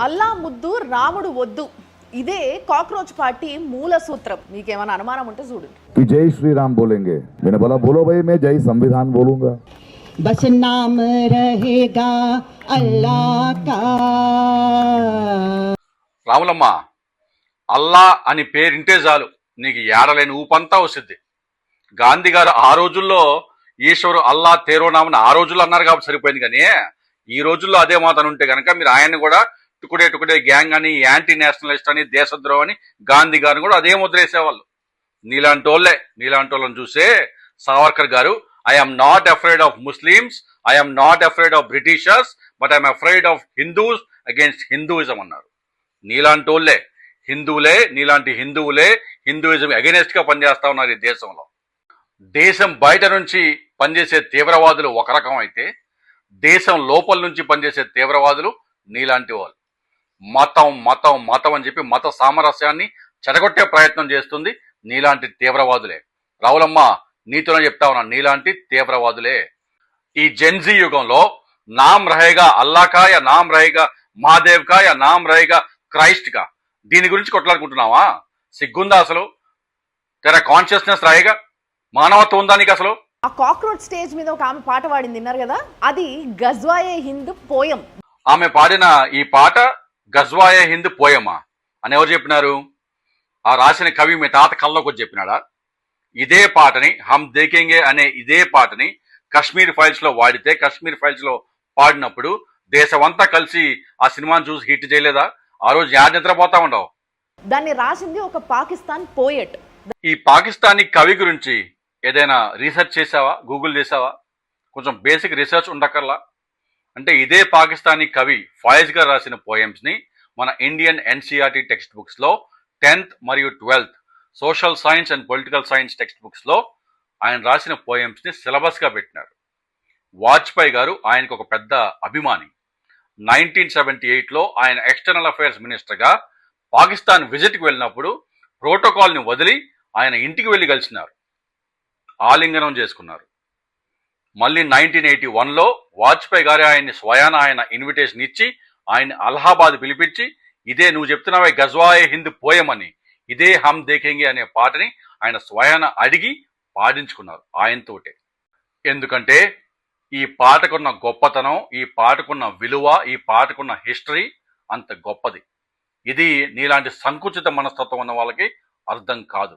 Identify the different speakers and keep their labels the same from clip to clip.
Speaker 1: అల్లా ముద్దు రాముడు వద్దు ఇదే కాక్రోచ్ పార్టీ మూల సూత్రం. మీకేమైనా అనుమానం ఉంటే చూడండి.
Speaker 2: जय श्री राम बोलेंगे, मैंने बोला बोलो भाई, मैं जय संविधान बोलूंगा.
Speaker 3: बस नाम रहेगा अल्लाह का.
Speaker 4: రాములమ్మ, అల్లా అని పేరింటే చాలు నీకు ఏడలేని ఊపంతా వస్తుంది. గాంధీ గారు ఆ రోజుల్లో ఈశ్వరు అల్లా తేరోనామని ఆ రోజుల్లో అన్నారు కాబట్టి సరిపోయింది. కానీ ఈ రోజుల్లో అదే మాట ఉంటే కనుక మీరు ఆయన్ని కూడా టుకుడే గ్యాంగ్ అని, యాంటీ నేషనలిస్ట్ అని, దేశద్రోహం అని గాంధీ గారిని కూడా అదే ముద్ర వేసేవాళ్ళు. నీలాంటి వాళ్ళని చూసే సావర్కర్ గారు I'm not afraid of Muslims, I'm not afraid of Britishers, but I'm afraid of Hindus against Hinduism అన్నారు. నీలాంటి హిందువులే హిందూయిజం అగెనెస్ట్ గా పనిచేస్తా ఉన్నారు ఈ దేశంలో. దేశం బయట నుంచి పనిచేసే తీవ్రవాదులు ఒక రకం అయితే, దేశం లోపల నుంచి పనిచేసే తీవ్రవాదులు నీలాంటి వాళ్ళు. మతం అని చెప్పి మత సామరస్యాన్ని చెడగొట్టే ప్రయత్నం చేస్తుంది నీలాంటి తీవ్రవాదులే. రావులమ్మ, నీతోనే చెప్తా ఉన్నా, నీలాంటి తీవ్రవాదులే. ఈ జెన్జీ యుగంలో నామ్ రహేగా అల్లా కా యా నామ్ రహేగా మహాదేవ్ కా యా నామ్ రహేగా క్రైస్ట్ కా, దీని గురించి కొట్లాడుకుంటున్నావా? సిగ్గుందా అసలు? తెర కాన్షియస్నెస్ రాయేగా, మానవత్వం ఉందా నీకు అసలు?
Speaker 1: ఆ కాక్రోచ్ స్టేజ్ మీద ఒక ఆమె పాట పాడింది, విన్నారు కదా, అది గజ్వాయే హింద్ పోయం.
Speaker 4: ఆమె పాడిన ఈ పాట గజ్వాయే హింద్ పోయమా అని ఎవరు చెప్పినారు? ఆ రాసిన కవి మీ తాత కల్లోకి వచ్చి చెప్పినాడా? ఇదే పాటని హమ్ దేఖేంగే అనే ఇదే పాటని కశ్మీర్ ఫైల్స్ లో వాడితే, కశ్మీర్ ఫైల్స్ లో పాడినప్పుడు దేశమంతా కలిసి ఆ సినిమాని చూసి హిట్ చేయలేదా? ఆ రోజు యాడ్ నిద్రపోతా ఉండవు.
Speaker 1: దాన్ని రాసింది ఒక పాకిస్తాన్ పోయట్.
Speaker 4: ఈ పాకిస్తానీ కవి గురించి ఏదైనా రీసెర్చ్ చేసావా? గూగుల్ చేసావా? కొంచెం బేసిక్ రీసెర్చ్ ఉండకల్లా. అంటే ఇదే పాకిస్తానీ కవి ఫాయిజ్ గారు రాసిన పోయమ్స్ ని మన ఇండియన్ ఎన్సీఆర్టీ టెక్స్ట్ బుక్స్ లో 10th మరియు 12th social science and political science text books లో ఆయన రాసిన పోయమ్స్ ని సిలబస్ గా పెట్టినారు. వాజ్పేయి గారు ఆయనకు ఒక పెద్ద అభిమాని. 1978లో ఆయన ఎక్స్టర్నల్ అఫైర్స్ మినిస్టర్ గా పాకిస్తాన్ విజిట్ కి వెళ్ళినప్పుడు ప్రోటోకాల్ ని వదిలి ఆయన ఇంటికి వెళ్లి కలిసినారు, ఆలింగనం చేసుకున్నారు. మళ్ళీ 1981లో వాజ్పేయి గారు ఆయన్ని స్వయాన ఆయన ఇన్విటేషన్ ఇచ్చి ఆయన అలహాబాద్ పిలిపించి ఇదే నువ్వు చెప్తున్నావే గజ్వాయే హింద్ పోయమని, ఇదే హమ్ దేఖేంగే అనే పాటని ఆయన స్వయాన అడిగి పాడించుకున్నారు ఆయనతోటే. ఎందుకంటే ఈ పాటకున్న గొప్పతనం, ఈ పాటకున్న విలువ, ఈ పాటకున్న హిస్టరీ అంత గొప్పది. ఇది నీలాంటి సంకుచిత మనస్తత్వం ఉన్న వాళ్ళకి అర్థం కాదు.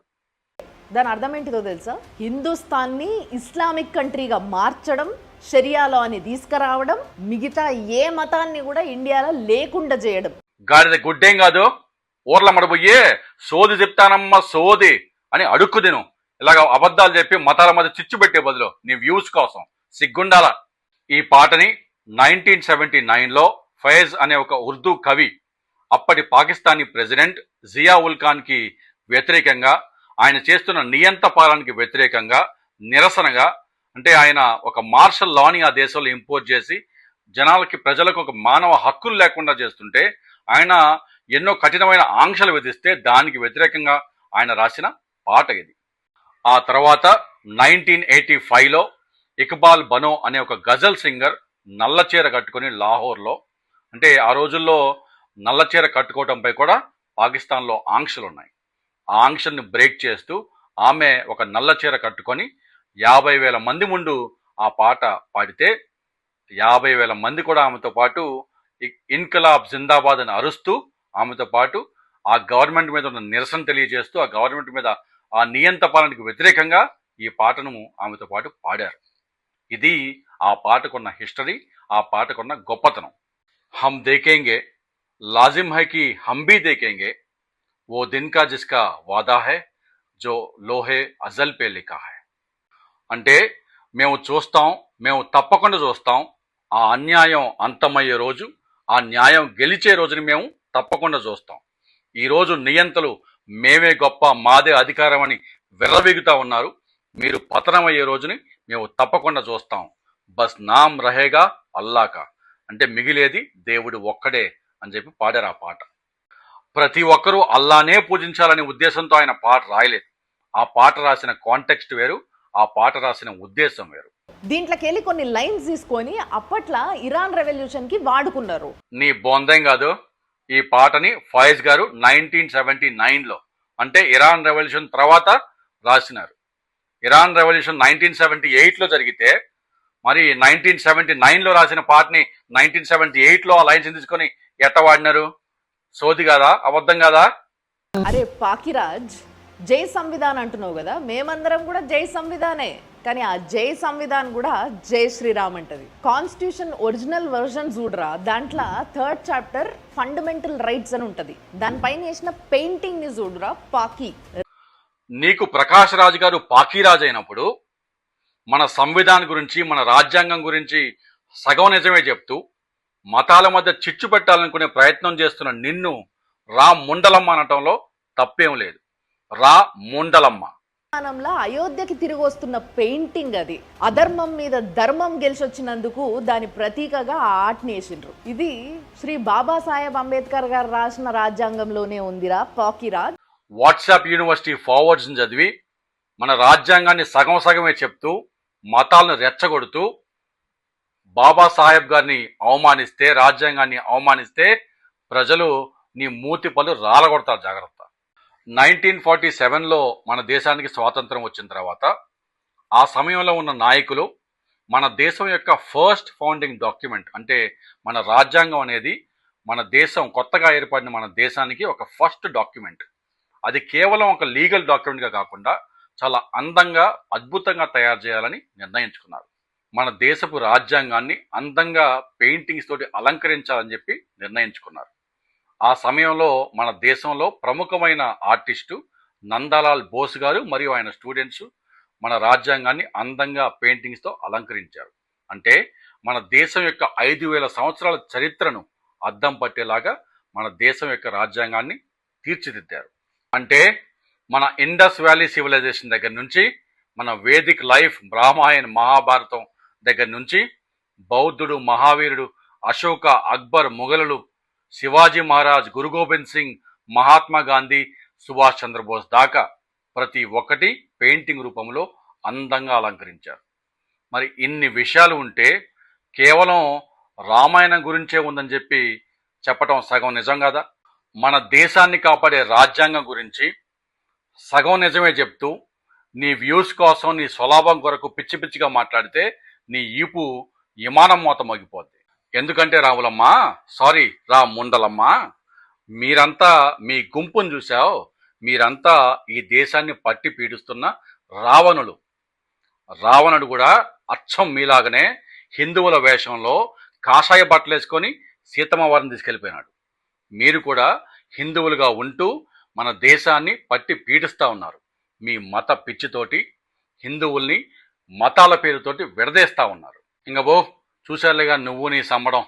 Speaker 1: దాని అర్థం ఏంటిదో తెలుసా? హిందుస్థాన్ని ఇస్లామిక్ కంట్రీగా మార్చడం, షరియా అని తీసుకురావడం, మిగతా ఏ మతాన్ని కూడా ఇండియాలో లేకుండా చేయడం.
Speaker 4: గాడిద గుడ్డేం కాదు, ఊర్ల మడబోయే సోది చెప్తానమ్మా సోది అని అడుక్కు తిను. ఇలాగ అబద్ధాలు చెప్పి మతాల మధ్య చిచ్చు పెట్టే బదులు నీ వ్యూస్ కోసం సిగ్గుండాల. ఈ పాటని 1979లో ఫైజ్ అనే ఒక ఉర్దూ కవి అప్పటి పాకిస్తానీ ప్రెసిడెంట్ జియా ఉల్ ఖాన్ కి వ్యతిరేకంగా, ఆయన చేస్తున్న నియంత పాలనకి వ్యతిరేకంగా, నిరసనగా, అంటే ఆయన ఒక మార్షల్ లాని ఆ దేశంలో ఇంపోజ్ చేసి ప్రజలకు ఒక మానవ హక్కులు లేకుండా చేస్తుంటే ఆయన ఎన్నో కఠినమైన ఆంక్షలు విధిస్తే దానికి వ్యతిరేకంగా ఆయన రాసిన పాట ఇది. ఆ తర్వాత 1985లో ఇక్బాల్ బనో అనే ఒక గజల్ సింగర్ నల్లచీర కట్టుకొని లాహోర్లో, అంటే ఆ రోజుల్లో నల్లచీర కట్టుకోవడంపై కూడా పాకిస్తాన్లో ఆంక్షలు ఉన్నాయి. ఆ ఆంక్షల్ని బ్రేక్ చేస్తూ ఆమె ఒక నల్లచీర కట్టుకొని 50,000 మంది ముందు ఆ పాట పాడితే 50,000 మంది కూడా ఆమెతో పాటు ఇన్కలాబ్ జిందాబాద్ అని అరుస్తూ ఆమెతో పాటు ఆ గవర్నమెంట్ మీద ఉన్న నిరసన తెలియజేస్తూ, ఆ గవర్నమెంట్ మీద ఆ నియంత పాలనకు వ్యతిరేకంగా ఈ పాటను ఆమెతో పాటు పాడారు. ఇది ఆ పాటకున్న హిస్టరీ, ఆ పాటకున్న గొప్పతనం. హమ్ దేఖేంగే లాజిమ్ హై కి హమ్ భీ దేఖేంగే, वो दिन का जिसका वादा है जो लोहे अजल पे लिखा है. అంటే మేము తప్పకుండా చూస్తాం, ఆ అన్యాయం అంతమయ్యే రోజు, ఆ న్యాయం గెలిచే రోజుని మేము తప్పకుండా చూస్తాం. ఈరోజు నియంతలు మేమే గొప్ప, మాదే అధికారం అని విర్రవీగుతా ఉన్నారు. మీరు పతనమయ్యే రోజుని మేము తప్పకుండా చూస్తాం. బస్ నామ్ రహేగా అల్లాకా, అంటే మిగిలేది దేవుడు ఒక్కడే అని చెప్పి పాడారు ఆ పాట. ప్రతి ఒక్కరూ అల్లానే పూజించాలనే ఉద్దేశంతో ఆయన పాట రాయలేదు. ఆ పాట రాసిన కాంటెక్స్ట్ వేరు, ఆ పాట రాసిన ఉద్దేశం వేరు.
Speaker 1: దీంట్లోకెళ్ళి కొన్ని లైన్స్ తీసుకొని అప్పట్లో ఇరాన్ రెవల్యూషన్ కి వాడుకున్నారు.
Speaker 4: నీ బొందేం కాదు, ఈ పాటని ఫాయిజ్ గారు 1979లో అంటే ఇరాన్ రెవల్యూషన్ తర్వాత రాసినారు. ఇరాన్ రెవల్యూషన్ 1978లో జరిగితే మరి 1979లో రాసిన పాటని 1978లో ఆ లైన్స్ తీసుకొని ఎట్ట వాడినారు? సోది కాదా? అబద్ధం కాదా?
Speaker 1: అరే పాకిరాజ్, జై సంవిధాన్ అంటున్నావు కదా, మేమందరం కూడా జై సంవిధానే. కానీ ఆ జై సంవిధాన్ కూడా జై శ్రీరామ్ అంటది. కాన్స్టిట్యూషన్ ఒరిజినల్ వర్షన్ చూడరా, దాంట్లో 3rd చాప్టర్ ఫండమెంటల్ రైట్స్ అని ఉంటది. దానిపైన వేసిన పెయింటింగ్ ని చూడరా పాకి.
Speaker 4: నీకు ప్రకాష్ రాజ్ గారు పాకీరాజ్ అయినప్పుడు మన సంవిధానం గురించి మన రాజ్యాంగం గురించి సగం నిజమే చెప్తూ మతాల మధ్య చిచ్చు పెట్టాలనుకునే ప్రయత్నం చేస్తున్న నిన్ను రా ముండలమ్మ అనటంలో తప్పేం లేదు. రా ముండలమ్మ.
Speaker 1: స్థానంలో అయోధ్యకి తిరిగి వస్తున్న పెయింటింగ్ అది. అధర్మం మీద ధర్మం గెలిచొచ్చినందుకు దాని ప్రతీకగా ఆ ఆర్ట్ని వేసిండ్రు. ఇది శ్రీ బాబాసాహెబ్ అంబేద్కర్ గారు రాసిన రాజ్యాంగంలోనే ఉందిరా పాకిరాజ్.
Speaker 4: వాట్సాప్ యూనివర్సిటీ ఫార్వర్డ్స్ చదివి మన రాజ్యాంగాన్ని సగం సగమే చెప్తూ మతాలను రెచ్చగొడుతూ బాబాసాహెబ్ గారిని అవమానిస్తే, రాజ్యాంగాన్ని అవమానిస్తే ప్రజలు నీ మూతి పళ్ళు రాలగొడతారు. జాగ్రత్త. 1947లో మన దేశానికి స్వాతంత్రం వచ్చిన తర్వాత ఆ సమయంలో ఉన్న నాయకులు మన దేశం యొక్క ఫస్ట్ ఫౌండింగ్ డాక్యుమెంట్ అంటే మన రాజ్యాంగం అనేది మన దేశం కొత్తగా ఏర్పడిన మన దేశానికి ఒక ఫస్ట్ డాక్యుమెంట్. అది కేవలం ఒక లీగల్ డాక్యుమెంట్గా కాకుండా చాలా అందంగా అద్భుతంగా తయారు చేయాలని నిర్ణయించుకున్నారు. మన దేశపు రాజ్యాంగాన్ని అందంగా పెయింటింగ్స్ తోటి అలంకరించాలని చెప్పి నిర్ణయించుకున్నారు. ఆ సమయంలో మన దేశంలో ప్రముఖమైన ఆర్టిస్టు నందలాల్ బోస్ గారు మరియు ఆయన స్టూడెంట్స్ మన రాజ్యాంగాన్ని అందంగా పెయింటింగ్స్తో అలంకరించారు. అంటే మన దేశం యొక్క 5000 సంవత్సరాల చరిత్రను అద్దం పట్టేలాగా మన దేశం యొక్క రాజ్యాంగాన్ని తీర్చిదిద్దారు. అంటే మన ఇండస్ వ్యాలీ సివిలైజేషన్ దగ్గర నుంచి, మన వేదిక్ లైఫ్ రామాయణ్ మహాభారతం దగ్గర నుంచి, బౌద్ధుడు, మహావీరుడు, అశోక, అక్బర్, మొఘలులు, శివాజీ మహారాజ్, గురు గోబింద్ సింగ్, మహాత్మా గాంధీ, సుభాష్ చంద్రబోస్ దాకా ప్రతి ఒక్కటి పెయింటింగ్ రూపంలో అందంగా అలంకరించారు. మరి ఇన్ని విషయాలు ఉంటే కేవలం రామాయణం గురించే ఉందని చెప్పి చెప్పటం సగం నిజం కదా? మన దేశాన్ని కాపాడే రాజ్యాంగం గురించి సగం నిజమే చెప్తూ నీ వ్యూస్ కోసం, నీ స్వలాభం కొరకు పిచ్చి పిచ్చిగా మాట్లాడితే నీ ఈపు విమానం మోత మోగిపోద్ది. ఎందుకంటే రా ముండలమ్మ, మీరంతా మీ గుంపును చూసావు, మీరంతా ఈ దేశాన్ని పట్టి పీడిస్తున్న రావణులు. రావణుడు కూడా అచ్చం మీలాగనే హిందువుల వేషంలో కాషాయ బట్టలు వేసుకొని సీతమ్మ వారిని తీసుకెళ్ళిపోయినాడు. మీరు కూడా హిందువులుగా ఉంటూ మన దేశాన్ని పట్టి పీడిస్తూ ఉన్నారు. మీ మత పిచ్చితోటి హిందువుల్ని మతాల పేరుతోటి విడదీస్తూ ఉన్నారు. ఇంక చూశారులేగా నువ్వు నీ సంబడం.